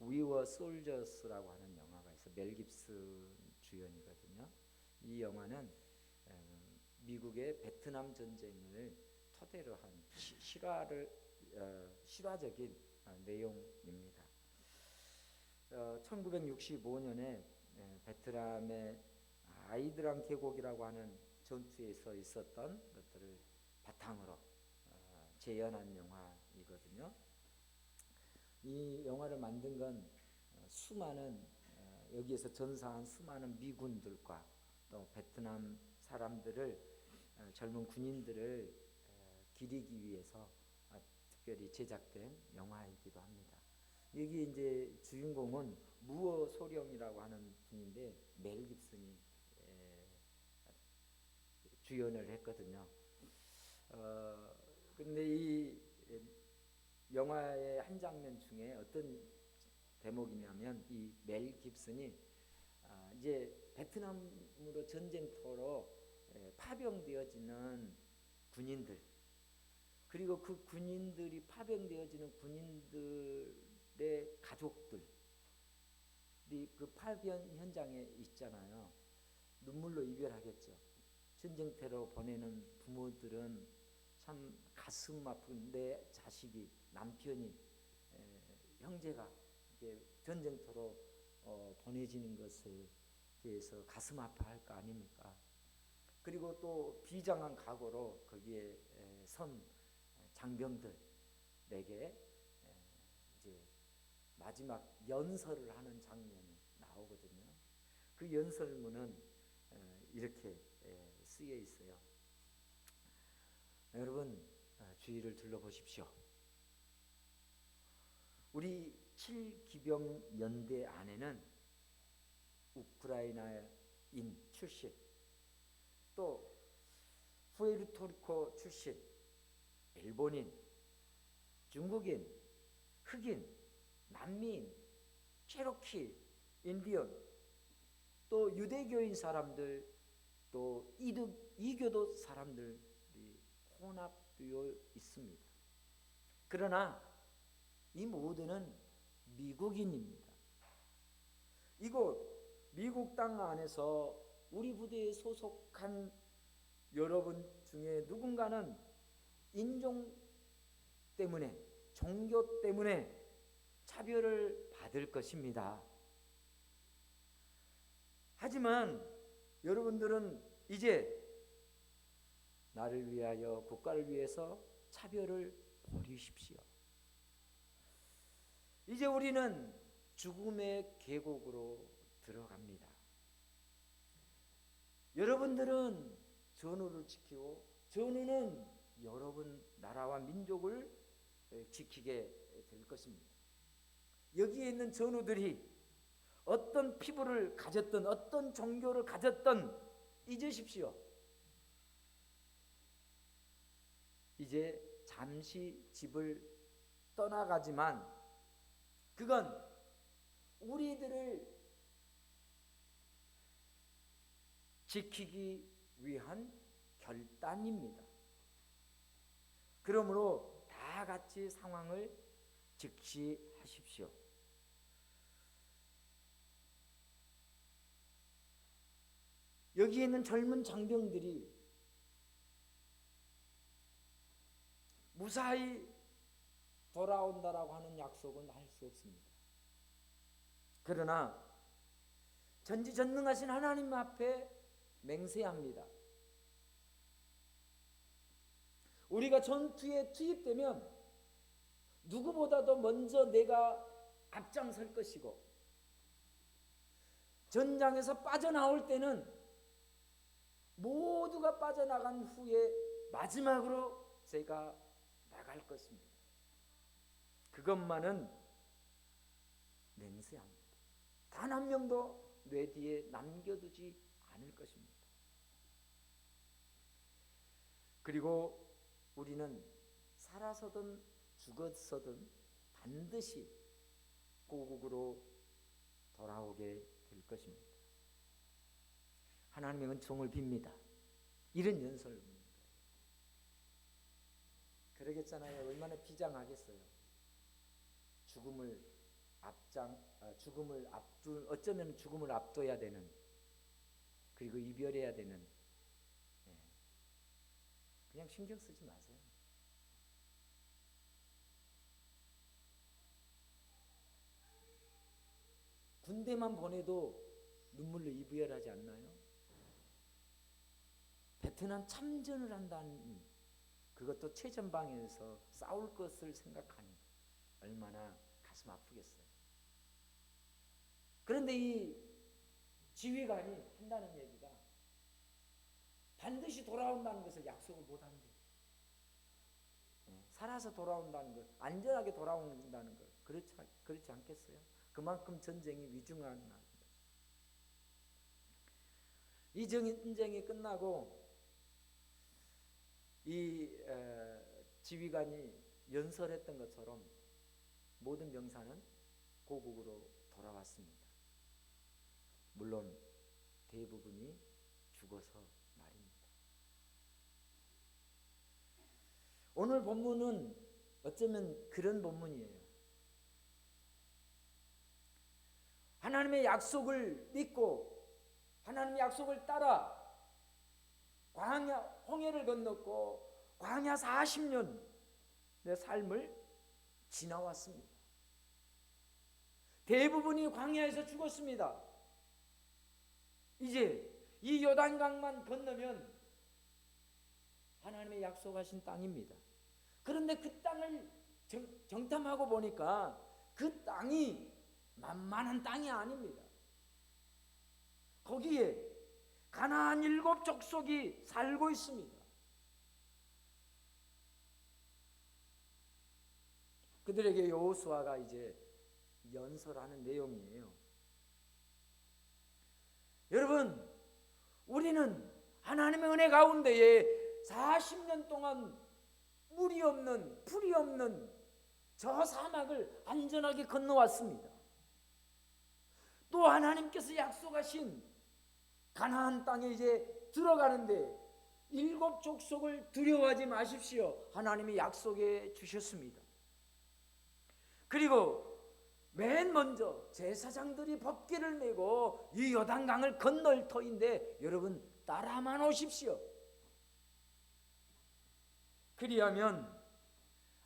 We Were Soldiers라고 하는 영화가 있어. 멜 깁슨 주연이거든요. 이 영화는 미국의 베트남 전쟁을 토대로 한 실화적인 내용입니다. 1965년에 베트남의 아이드랑 계곡이라고 하는 전투에서 있었던 것들을 바탕으로 재현한 영화이거든요. 이 영화를 만든 건 수많은 여기에서 전사한 수많은 미군들과 또 베트남 사람들을 젊은 군인들을 기리기 위해서 특별히 제작된 영화이기도 합니다. 여기 이제 주인공은 무어 소령이라고 하는 분인데 멜 깁슨이 주연을 했거든요. 근데 이 영화의 한 장면 중에 어떤 대목이냐면 이 멜 깁슨이 이제 베트남으로 전쟁터로 파병되어지는 군인들, 그리고 그 군인들이 파병되어지는 군인들의 가족들이 그 파병 현장에 있잖아요. 눈물로 이별하겠죠. 전쟁터로 보내는 부모들은 참 가슴 아픈 내 자식이, 남편이, 형제가 이렇게 전쟁터로 보내지는 것에 대해서 가슴 아파할 거 아닙니까? 그리고 또 비장한 각오로 거기에 선 장병들에게 이제 마지막 연설을 하는 장면이 나오거든요. 그 연설문은 이렇게 쓰여 있어요. 여러분, 주위를 둘러보십시오. 우리 7기병 연대 안에는 우크라이나인 출신, 또 푸에르토리코 출신, 일본인, 중국인, 흑인, 남미인, 체로키, 인디언, 또 유대교인 사람들, 또 이교도 사람들이 혼합되어 있습니다. 그러나 이 모두는 미국인입니다. 이곳 미국 땅 안에서 우리 부대에 소속한 여러분 중에 누군가는 인종 때문에, 종교 때문에 차별을 받을 것입니다. 하지만 여러분들은 이제 나를 위하여, 국가를 위해서 차별을 버리십시오. 이제 우리는 죽음의 계곡으로 들어갑니다. 여러분들은 전우를 지키고 전우는 여러분 나라와 민족을 지키게 될 것입니다. 여기에 있는 전우들이 어떤 피부를 가졌던, 어떤 종교를 가졌던 잊으십시오. 이제 잠시 집을 떠나가지만 그건 우리들을 지키기 위한 결단입니다. 그러므로 다 같이 상황을 직시하십시오. 여기에 있는 젊은 장병들이 무사히 돌아온다라고 하는 약속은 할 수 없습니다. 그러나 전지전능하신 하나님 앞에 맹세합니다. 우리가 전투에 투입되면 누구보다도 먼저 내가 앞장설 것이고, 전장에서 빠져나올 때는 모두가 빠져나간 후에 마지막으로 제가 나갈 것입니다. 그것만은 맹세합니다. 단 한 명도 뇌 뒤에 남겨두지 않을 것입니다. 그리고 우리는 살아서든 죽었어든 반드시 고국으로 돌아오게 될 것입니다. 하나님의 은총을 빕니다. 이런 연설문입니다. 그러겠잖아요. 얼마나 비장하겠어요. 죽음을 죽음을 어쩌면 죽음을 앞둬야 되는, 그리고 이별해야 되는, 예, 그냥 신경 쓰지 마세요. 군대만 보내도 눈물로 이별하지 않나요? 베트남 참전을 한다는, 그것도 최전방에서 싸울 것을 생각하니 얼마나 가슴 아프겠어요. 그런데 이 지휘관이 한다는 얘기가 반드시 돌아온다는 것을 약속을 못한대요. 살아서 돌아온다는 것, 안전하게 돌아온다는 것, 그렇지 않겠어요? 그만큼 전쟁이 위중한 거죠. 이 전쟁이 끝나고 이 지휘관이 연설했던 것처럼 모든 병사는 고국으로 돌아왔습니다. 물론 대부분이 죽어서 말입니다. 오늘 본문은 어쩌면 그런 본문이에요. 하나님의 약속을 믿고 하나님의 약속을 따라 광야 홍해를 건넜고 광야 40년 내 삶을 지나왔습니다. 대부분이 광야에서 죽었습니다. 이제 이 요단강만 건너면 하나님의 약속하신 땅입니다. 그런데 그 땅을 정탐하고 보니까 그 땅이 만만한 땅이 아닙니다. 거기에 가나안 7 족속이 살고 있습니다. 그들에게 여호수아가 이제 연설하는 내용이에요. 여러분, 우리는 하나님의 은혜 가운데에 40년 동안 물이 없는, 풀이 없는 저 사막을 안전하게 건너왔습니다. 또 하나님께서 약속하신 가나안 땅에 이제 들어가는데 7 족속을 두려워하지 마십시오. 하나님이 약속해 주셨습니다. 그리고 맨 먼저 제사장들이 법궤를 메고 이 요단강을 건널 터인데 여러분 따라만 오십시오. 그리하면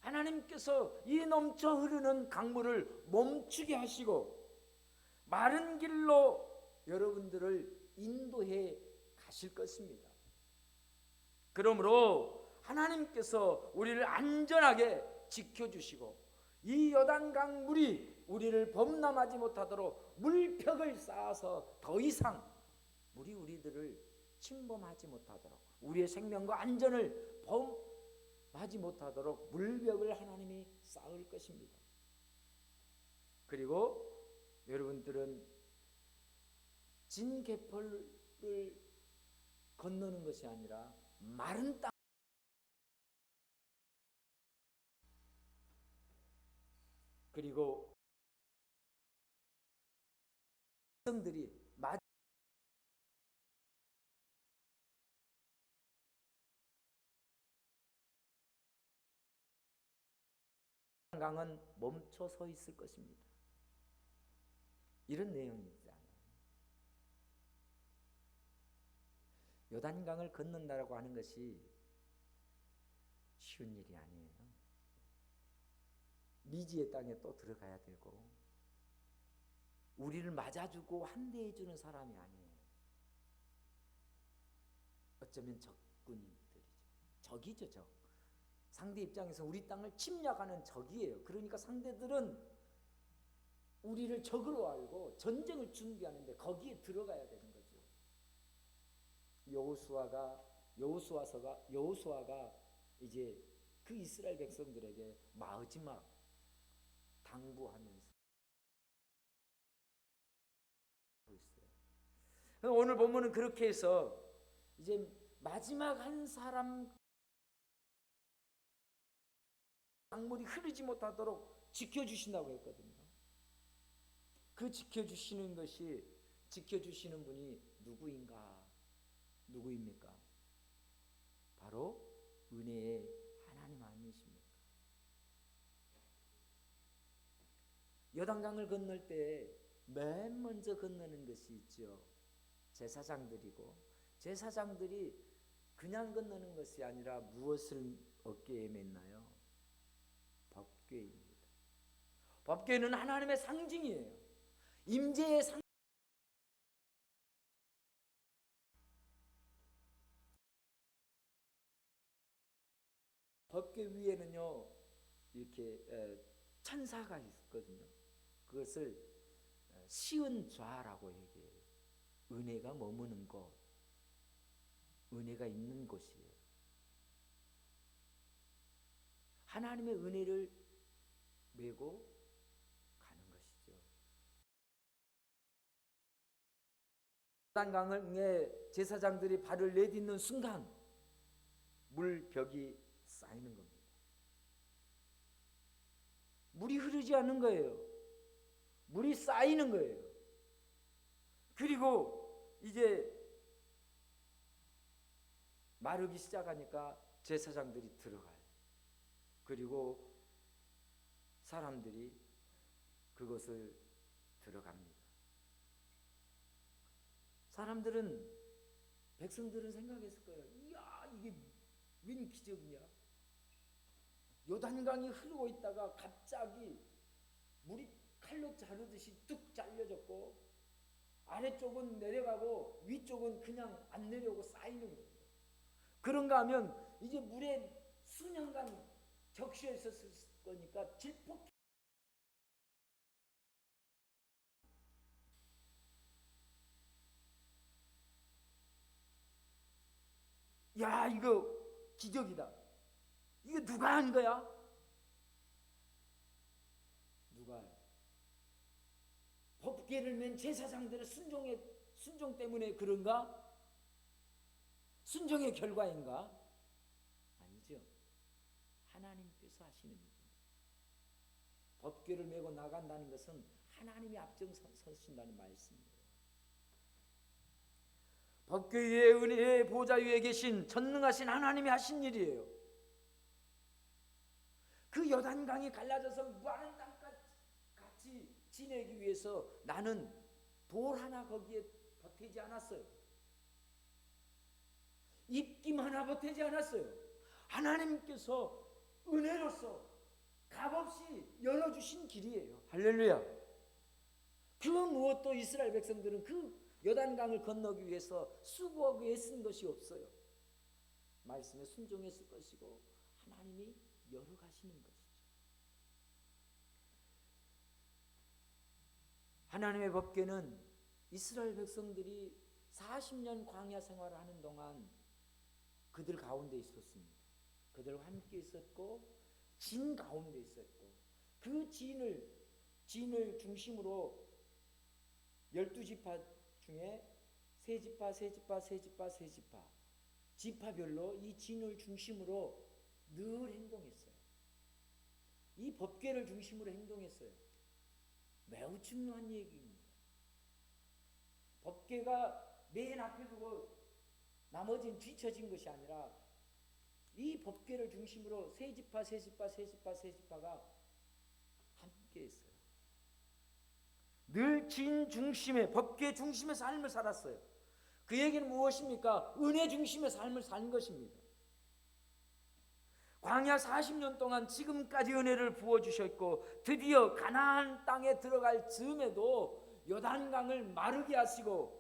하나님께서 이 넘쳐 흐르는 강물을 멈추게 하시고 마른 길로 여러분들을 인도해 가실 것입니다. 그러므로 하나님께서 우리를 안전하게 지켜주시고 이 요단강 물이 우리를 범람하지 못하도록 물벽을 쌓아서 더 이상 물이 우리들을 침범하지 못하도록, 우리의 생명과 안전을 범하지 못하도록 물벽을 하나님이 쌓을 것입니다. 그리고 여러분들은 진개펄을 건너는 것이 아니라 마른 땅, 그리고 백성들이 강은 멈춰 서 있을 것입니다. 이런 내용이 있잖아요. 요단강을 건넌다라고 하는 것이 쉬운 일이 아니에요. 미지의 땅에 또 들어가야 되고 우리를 맞아주고 환대해 주는 사람이 아니에요. 어쩌면 적군들이죠. 적이죠, 적. 상대 입장에서 우리 땅을 침략하는 적이에요. 그러니까 상대들은 우리를 적으로 알고 전쟁을 준비하는데 거기에 들어가야 되는 거죠. 여호수아가 이제 그 이스라엘 백성들에게 마지막 당부하면서 있어요. 오늘 본문은 그렇게 해서 이제 마지막 한 사람 강물이 흐르지 못하도록 지켜주신다고 했거든요. 그 지켜주시는 분이 누구입니까? 바로 은혜의 하나님 아니십니까? 요단강을 건널 때 맨 먼저 건너는 것이 있죠. 제사장들이고, 제사장들이 그냥 건너는 것이 아니라 무엇을 어깨에 맸나요? 법궤입니다. 법궤는 하나님의 상징이에요. 임재의 상. 법궤 위에는요 이렇게 천사가 있거든요. 그것을 시은좌라고 얘기해요. 은혜가 머무는 곳, 은혜가 있는 곳이에요. 하나님의 은혜를 메고 가는 것이죠. 요단강에 제사장들이 발을 내딛는 순간 물벽이 쌓이는 겁니다. 물이 흐르지 않는 거예요. 물이 쌓이는 거예요. 그리고 이제 마르기 시작하니까 제사장들이 들어가요. 그리고 사람들이 그것을 들어갑니다. 사람들은, 백성들은 생각했을 거예요. 이야, 이게 웬 기적이냐? 요단강이 흐르고 있다가 갑자기 물이 칼로 자르듯이 뚝 잘려졌고, 아래쪽은 내려가고 위쪽은 그냥 안 내려오고 쌓이는 거예요. 그런가 하면 이제 물에 수년간 적셔 있었을 거니까 질퍽. 야, 이거 기적이다. 이거 누가 한 거야? 누가? 법궤를 맨 제사장들의 순종 때문에 그런가? 순종의 결과인가? 아니죠. 하나님께서 하시는 일입니다. 법궤를 메고 나간다는 것은 하나님이 앞장서신다는 말씀이에요. 법궤 위에 은혜의 보좌 위에 계신 전능하신 하나님이 하신 일이에요. 그 요단강이 갈라져서 무한한 땅같이 지내기 위해서 나는 돌 하나 거기에 보태지 않았어요. 입김 하나 보태지 않았어요. 하나님께서 은혜로서 값없이 열어주신 길이에요. 할렐루야. 그 무엇도 이스라엘 백성들은 그 요단강을 건너기 위해서 수고하고 애쓴 것이 없어요. 말씀에 순종했을 것이고 하나님이 열어가시는 것이죠. 하나님의 법궤는 이스라엘 백성들이 40년 광야 생활을 하는 동안 그들 가운데 있었습니다. 그들과 함께 있었고 진 가운데 있었고, 그 진을 중심으로 12지파 중에 세 지파 지파별로 이 진을 중심으로 늘 행동했어요. 이 법궤를 중심으로 행동했어요. 매우 중요한 얘기입니다. 법궤가 맨 앞에 두고 나머지는 뒤처진 것이 아니라 이 법궤를 중심으로 세 지파가 함께 했어요. 늘 진 중심의, 법궤 중심의 삶을 살았어요. 그 얘기는 무엇입니까? 은혜 중심의 삶을 산 것입니다. 광야 40년 동안 지금까지 은혜를 부어주셨고, 드디어 가나안 땅에 들어갈 즈음에도 요단강을 마르게 하시고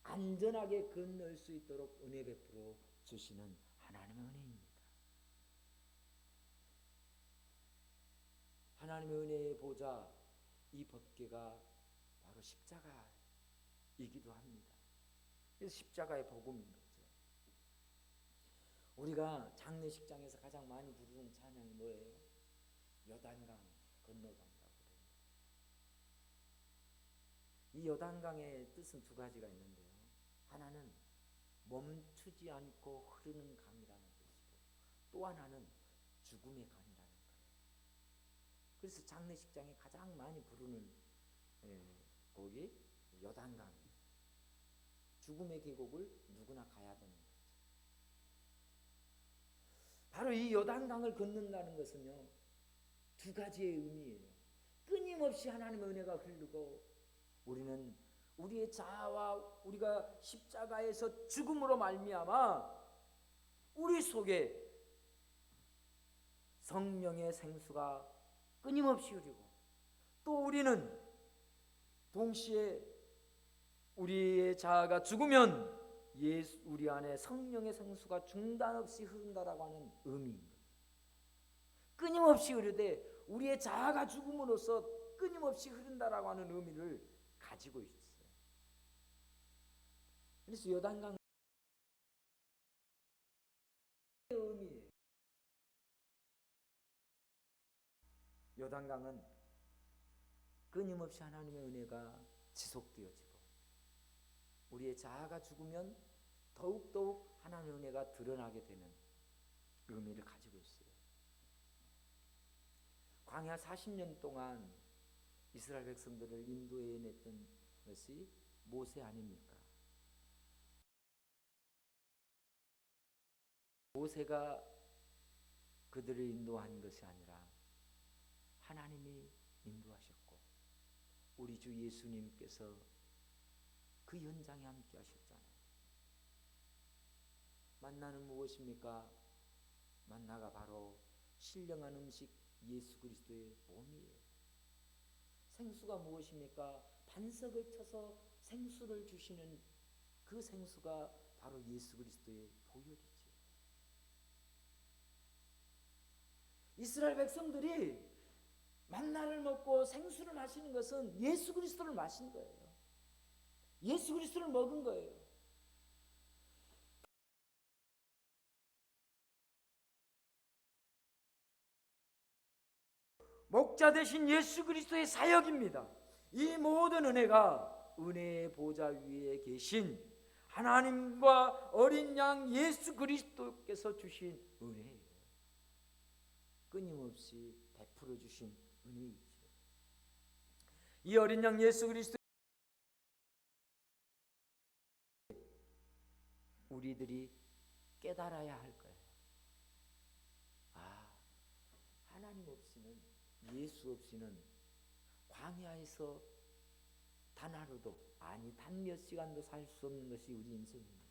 안전하게 건널 수 있도록 은혜 베풀어 주시는 하나님의 은혜입니다. 하나님의 은혜의 보좌, 이 법궤가 바로 십자가이기도 합니다. 그래서 십자가의 복음인 거죠. 우리가 장례식장에서 가장 많이 부르는 찬양이 뭐예요? 요단강 건너간다고 그래요. 이 요단강의 뜻은 두 가지가 있는데요. 하나는 멈추지 않고 흐르는 강이라는 뜻이고, 또 하나는 죽음의 강이라는 거예요. 그래서 장례식장에 가장 많이 부르는 곡이 요단강이에요. 죽음의 계곡을 누구나 가야 되는 거죠. 바로 이 요단강을 건넌다는 것은요, 두 가지의 의미예요. 끊임없이 하나님의 은혜가 흐르고 우리는 우리의 자아와 우리가 십자가에서 죽음으로 말미암아 우리 속에 성령의 생수가 끊임없이 흐르고 또 우리는 동시에 우리의 자아가 죽으면 우리 안에 성령의 생수가 중단 없이 흐른다라고 하는 의미입니다. 끊임없이 흐르되 우리의 자아가 죽음으로써 끊임없이 흐른다라고 하는 의미를 가지고 있어요. 그래서 요단강 의미예요. 요단강은 끊임없이 하나님의 은혜가 지속되어지고 우리의 자아가 죽으면 더욱더욱 하나님의 은혜가 드러나게 되는 의미를 가지고 있어요. 광야 40년 동안 이스라엘 백성들을 인도해 냈던 것이 모세 아닙니까? 모세가 그들을 인도한 것이 아니라 하나님이 인도하셨고 우리 주 예수님께서 그 현장에 함께 하셨잖아요. 만나는 무엇입니까? 만나가 바로 신령한 음식 예수 그리스도의 몸이에요. 생수가 무엇입니까? 반석을 쳐서 생수를 주시는 그 생수가 바로 예수 그리스도의 보혈이죠. 이스라엘 백성들이 만나를 먹고 생수를 마시는 것은 예수 그리스도를 마신 거예요. 예수 그리스도를 먹은 거예요. 목자 되신 예수 그리스도의 사역입니다. 이 모든 은혜가 은혜의 보좌 위에 계신 하나님과 어린 양 예수 그리스도께서 주신 은혜예요. 끊임없이 베풀어 주신 은혜이죠. 이 어린 양 예수 그리스도 우리들이 깨달아야 할 거예요. 아, 하나님 없이는 예수 없이는 광야에서 단 하루도 아니 단 몇 시간도 살 수 없는 것이 우리 인생입니다.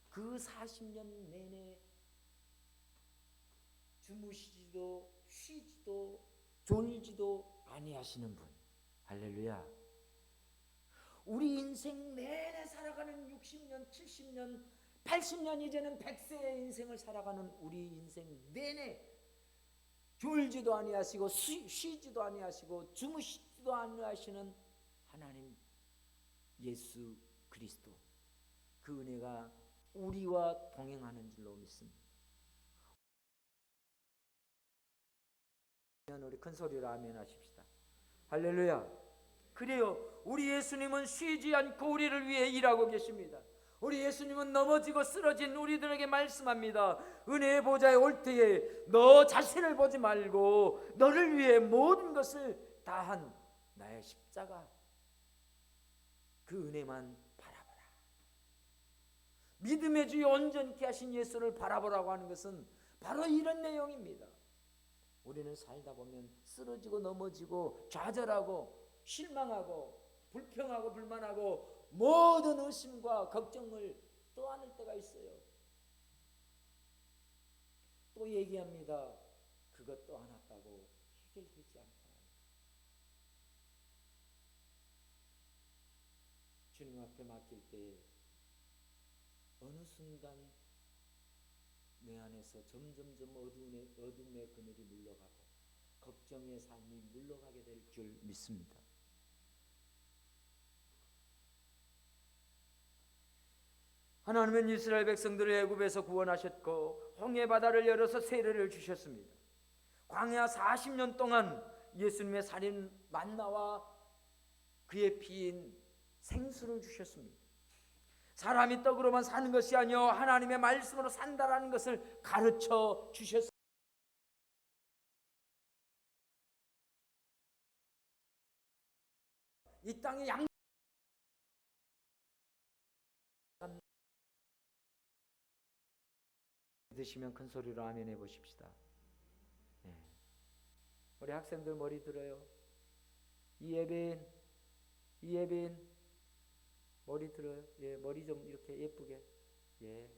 그 40년 내내 주무시지도 쉬지도 졸지도 아니하시는 분. 할렐루야. 우리 인생 내내 살아가는 60년, 70년, 80년 이제는 100세의 인생을 살아가는 우리 인생 내내 졸지도 아니하시고 쉬지도 아니하시고 주무시지도 아니하시는 하나님 예수 그리스도 그 은혜가 우리와 동행하는 줄로 믿습니다. 우리 큰 소리로 아멘 하십시다. 할렐루야. 그래요. 우리 예수님은 쉬지 않고 우리를 위해 일하고 계십니다. 우리 예수님은 넘어지고 쓰러진 우리들에게 말씀합니다. 은혜의 보좌에 올 때에 너 자신을 보지 말고 너를 위해 모든 것을 다한 나의 십자가 그 은혜만 바라보라. 믿음의 주여 온전케 하신 예수를 바라보라고 하는 것은 바로 이런 내용입니다. 우리는 살다 보면 쓰러지고 넘어지고 좌절하고 실망하고 불평하고 불만하고 모든 의심과 걱정을 떠안을 때가 있어요. 또 얘기합니다. 그것도 안 왔다고 해결되지 않다. 주님 앞에 맡길 때 어느 순간 내 안에서 점점점 어둠의 그늘이 물러가고 걱정의 삶이 물러가게 될 줄 믿습니다. 하나님은 이스라엘 백성들을 애굽에서 구원하셨고 홍해 바다를 열어서 세례를 주셨습니다. 광야 40년 동안 예수님의 살인 만나와 그의 피인 생수를 주셨습니다. 사람이 떡으로만 사는 것이 아니요 하나님의 말씀으로 산다라는 것을 가르쳐 주셨습니다. 이 땅에 드시면 큰 소리로 아멘 해보십시다. 네. 우리 학생들 머리 들어요. 이예빈 머리 들어요. 예, 머리 좀 이렇게 예쁘게. 예.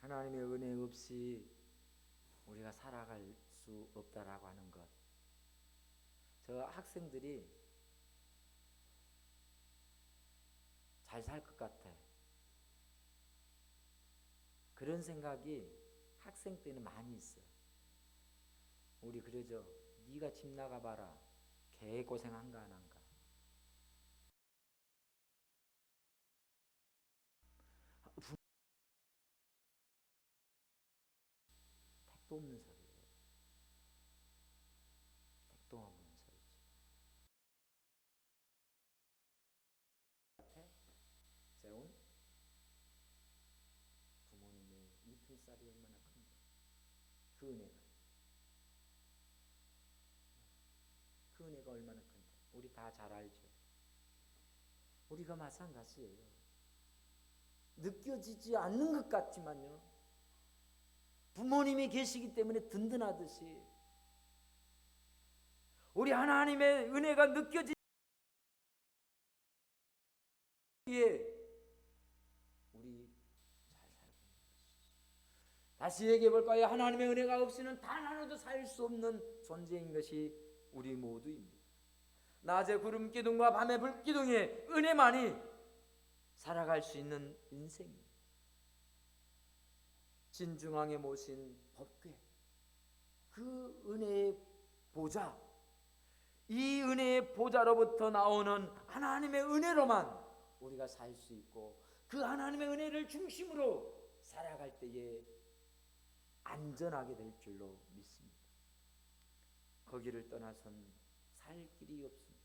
하나님의 은혜 없이 우리가 살아갈 수 없다라고 하는 것. 저 학생들이 잘 살 것 같아. 그런 생각이 학생 때는 많이 있어. 우리 그러죠. 네가 집 나가봐라. 개 고생한가 안 한가. 택도 없는 소리예요. 택도 없는 소리지. 세운 부모님의 이틀살이 얼마나 큰데. 그 은혜가. 그 은혜가 얼마나 큰데. 우리 다 잘 알죠. 우리가 마찬가지예요. 느껴지지 않는 것 같지만요. 부모님이 계시기 때문에 든든하듯이 우리 하나님의 은혜가 느껴지기에 우리 잘 살고 있는 것이죠. 다시 얘기해 볼까요? 하나님의 은혜가 없이는 단 하나도 살 수 없는 존재인 것이 우리 모두입니다. 낮에 구름 기둥과 밤에 불 기둥의 은혜만이 살아갈 수 있는 인생입니다. 진중앙에 모신 법궤, 그 은혜의 보좌, 이 은혜의 보좌로부터 나오는 하나님의 은혜로만 우리가 살 수 있고, 그 하나님의 은혜를 중심으로 살아갈 때에 안전하게 될 줄로 믿습니다. 거기를 떠나선 살 길이 없습니다.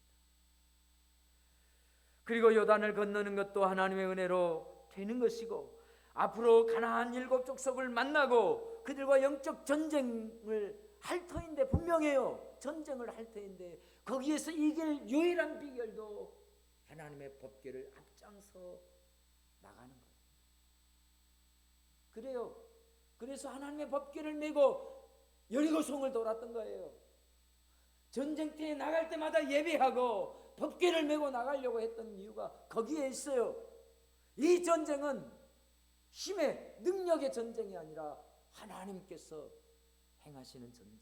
그리고 요단을 건너는 것도 하나님의 은혜로 되는 것이고, 앞으로 가나안 7 족속을 만나고 그들과 영적 전쟁을 할 터인데, 분명해요. 전쟁을 할 터인데 거기에서 이길 유일한 비결도 하나님의 법궤를 앞장서 나가는 거예요. 그래요. 그래서 하나님의 법궤를 메고 여리고성을 돌았던 거예요. 전쟁터에 나갈 때마다 예배하고 법궤를 메고 나가려고 했던 이유가 거기에 있어요. 이 전쟁은 힘의 능력의 전쟁이 아니라 하나님께서 행하시는 전쟁.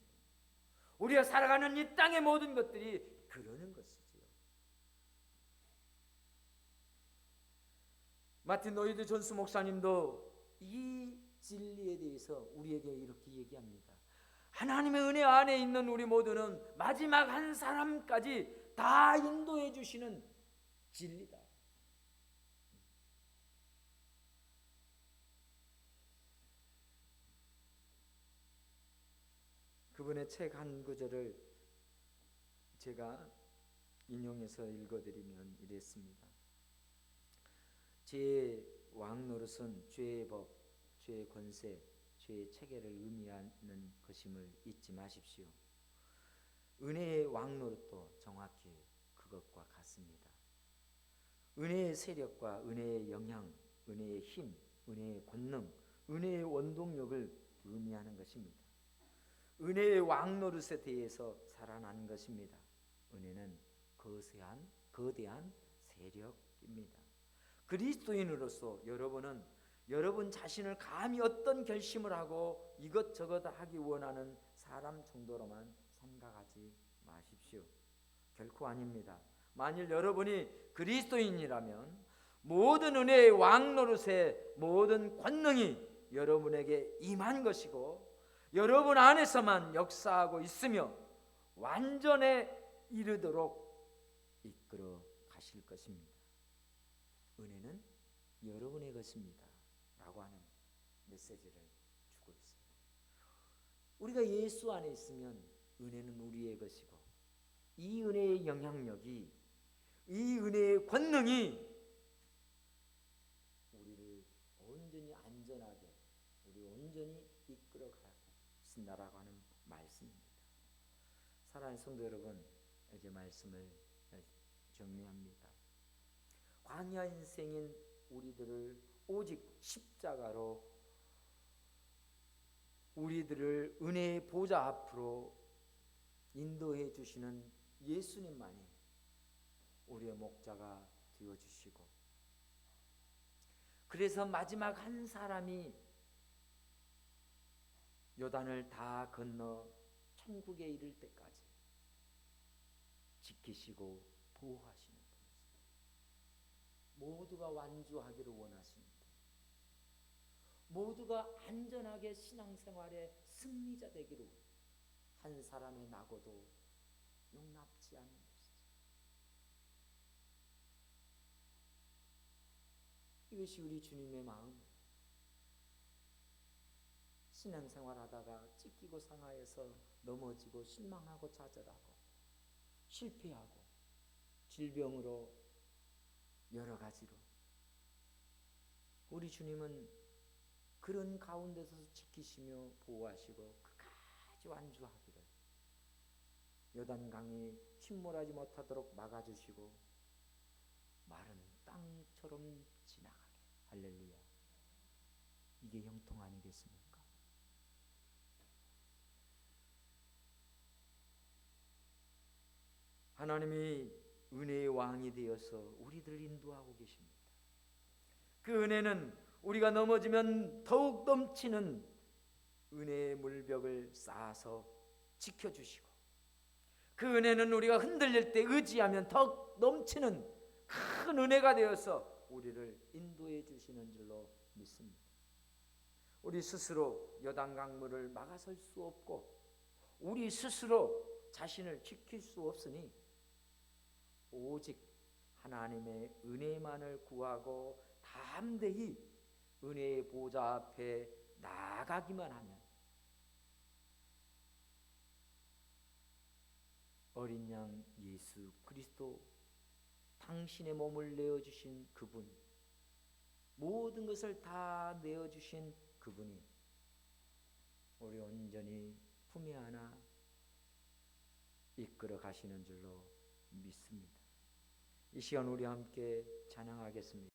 우리가 살아가는 이 땅의 모든 것들이 그러는 것이지요. 마틴 로이드 존스 목사님도 이 진리에 대해서 우리에게 이렇게 얘기합니다. 하나님의 은혜 안에 있는 우리 모두는 마지막 한 사람까지 다 인도해 주시는 진리다. 그분의 책 한 구절을 제가 인용해서 읽어드리면 이랬습니다. 죄의 왕 노릇은 죄의 법, 죄의 권세, 죄의 체계를 의미하는 것임을 잊지 마십시오. 은혜의 왕 노릇도 정확히 그것과 같습니다. 은혜의 세력과 은혜의 영향, 은혜의 힘, 은혜의 권능, 은혜의 원동력을 의미하는 것입니다. 은혜의 왕 노릇에 대해서 살아난 것입니다. 은혜는 거대한 세력입니다. 그리스도인으로서 여러분은 여러분 자신을 감히 어떤 결심을 하고 이것저것 하기 원하는 사람 정도로만 생각하지 마십시오. 결코 아닙니다. 만일 여러분이 그리스도인이라면 모든 은혜의 왕 노릇의 모든 권능이 여러분에게 임한 것이고, 여러분 안에서만 역사하고 있으며 완전에 이르도록 이끌어 가실 것입니다. 은혜는 여러분의 것입니다 라고 하는 메시지를 주고 있어요. 우리가 예수 안에 있으면 은혜는 우리의 것이고, 이 은혜의 영향력이, 이 은혜의 권능이 우리를 온전히 안전하게, 우리 온전히 이끌어 갈 주신다라고 하는 말씀입니다. 사랑하는 성도 여러분, 이제 말씀을 정리합니다. 광야 인생인 우리들을 오직 십자가로 우리들을 은혜의 보좌 앞으로 인도해 주시는 예수님만이 우리의 목자가 되어 주시고, 그래서 마지막 한 사람이 요단을 다 건너 천국에 이를 때까지 지키시고 보호하시는 분이십니다. 모두가 완주하기를 원하십니다. 모두가 안전하게 신앙생활의 승리자 되기를 한 사람의 낙오도 용납지 않는 것이죠. 이것이 우리 주님의 마음이에요. 신앙생활 하다가 찢기고 상하여서 넘어지고 실망하고 좌절하고 실패하고 질병으로 여러 가지로 우리 주님은 그런 가운데서 지키시며 보호하시고 끝까지 완주하기를, 요단강이 침몰하지 못하도록 막아주시고 마른 땅처럼 지나가게. 할렐루야. 이게 형통 아니겠습니까? 하나님이 은혜의 왕이 되어서 우리들을 인도하고 계십니다. 그 은혜는 우리가 넘어지면 더욱 넘치는 은혜의 물벽을 쌓아서 지켜주시고, 그 은혜는 우리가 흔들릴 때 의지하면 더 넘치는 큰 은혜가 되어서 우리를 인도해 주시는 줄로 믿습니다. 우리 스스로 요단강물을 막아설 수 없고 우리 스스로 자신을 지킬 수 없으니 오직 하나님의 은혜만을 구하고 담대히 은혜의 보좌 앞에 나가기만 하면 어린 양 예수 그리스도, 당신의 몸을 내어주신 그분, 모든 것을 다 내어주신 그분이 우리 온전히 품에 안아 이끌어 가시는 줄로 믿습니다. 이 시간 우리 함께 찬양하겠습니다.